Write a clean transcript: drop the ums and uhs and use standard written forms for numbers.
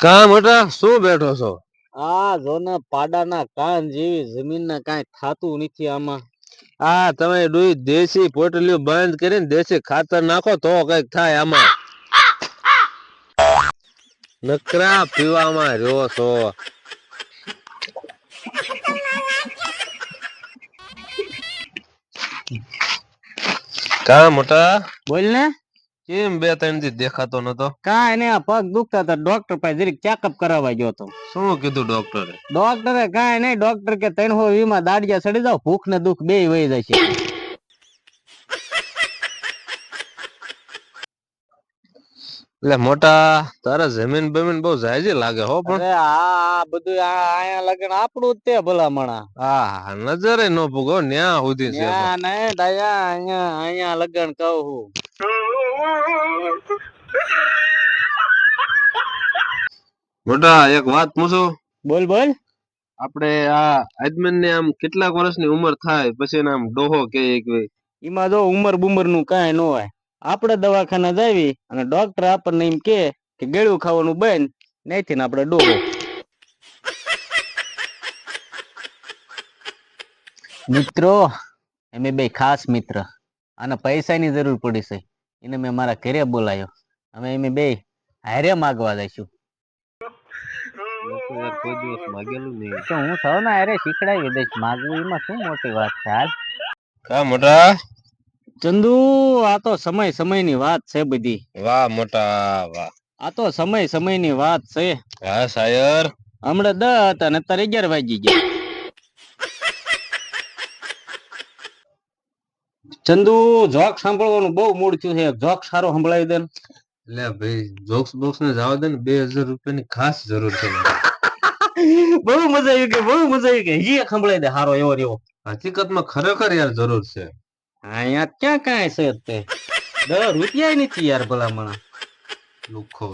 કામ હતા શું બેઠો છો? આ જો ને પાડાના કાન જેવી જમીનના કાંઈ થાતું નથી આમાં. આ તમે દેશી પોટલીઓ બંધ કરીને દેશી ખાતર નાખો તો કઈક થાય આમાં. નકરા પીવામાં રહ્યો છો. કા મોટા બોલ ને. કેમ 2-3 દી દેખાતો નતો? કાંઈ ને આ પગ દુખતા હતા, ડોક્ટર પાસે જરીક ચેકઅપ કરાવવા ગયો હતો. શું કીધું ડોક્ટરે? ડોક્ટરે કાંઈ નહીં, ડોક્ટર કે 320 દાડિયા ચડી જાવ, ભૂખ ને દુઃખ બે વહી જશે. એટલે મોટા તારા જમીન બમીન બહુ જાયજી લાગે હો. પણ આ બધું આયા લગન આપણું જ તે ભલામણા. હા નજરે નો પૂગો ન્યા સુધી છે. નહીં ડાયા, અહીંયા લગન કહું. મોટા એક વાત પૂછું? બોલ બોલ. આપણે આ આદમીન ને આમ કેટલાક વર્ષની ઉંમર થાય પછી આમ ડોહો કે એમાં જો ઉમર બુમર નું કાંઈ ન હોય. આપણે દવાખાના જાવી અને ડોક્ટર આપણને એમ કે ગળ્યું ખાવાનું બંધ નહીં ને આપણે ડોહો. મિત્રો, અમે બે ખાસ મિત્ર, અને પૈસાની જરૂર પડી છે, એને મેં મારા ઘરે બોલાયો. અમે એમ બે હારે માગવા જઈશું. કોઈ દિવસ માગેલું નહીં. તો હું સૌ ને હારે શીખડાવી દઈશ, માગવું એમાં શું મોટી વાત છે. હાલ કા મોટા ચંદુ, આ તો સમયની વાત છે બધી. વાહ મોટા વાહ. આ તો સમયની વાત છે. હા શાયર. હમણાં 10 હતા ને અત્યારે 11 વાગી ગયા. ચંદુ, જોક સાંભળવાનું બહુ મૂડ થયું છે. જોક સારો સંભળાવી દે. એટલે ભાઈ જોક્સ બોક્સ ને જવા દે ને, 2000 રૂપિયાની ખાસ જરૂર છે. બહુ મજા આવી ગઈ. એ સંભળાવી દે હારો એવો રહ્યો. હકીકતમાં ખરેખર યાર જરૂર છે. અહીંયા ક્યાં કાંઈ છે તે 10 રૂપિયા નથી યાર ભલામણા. લુખો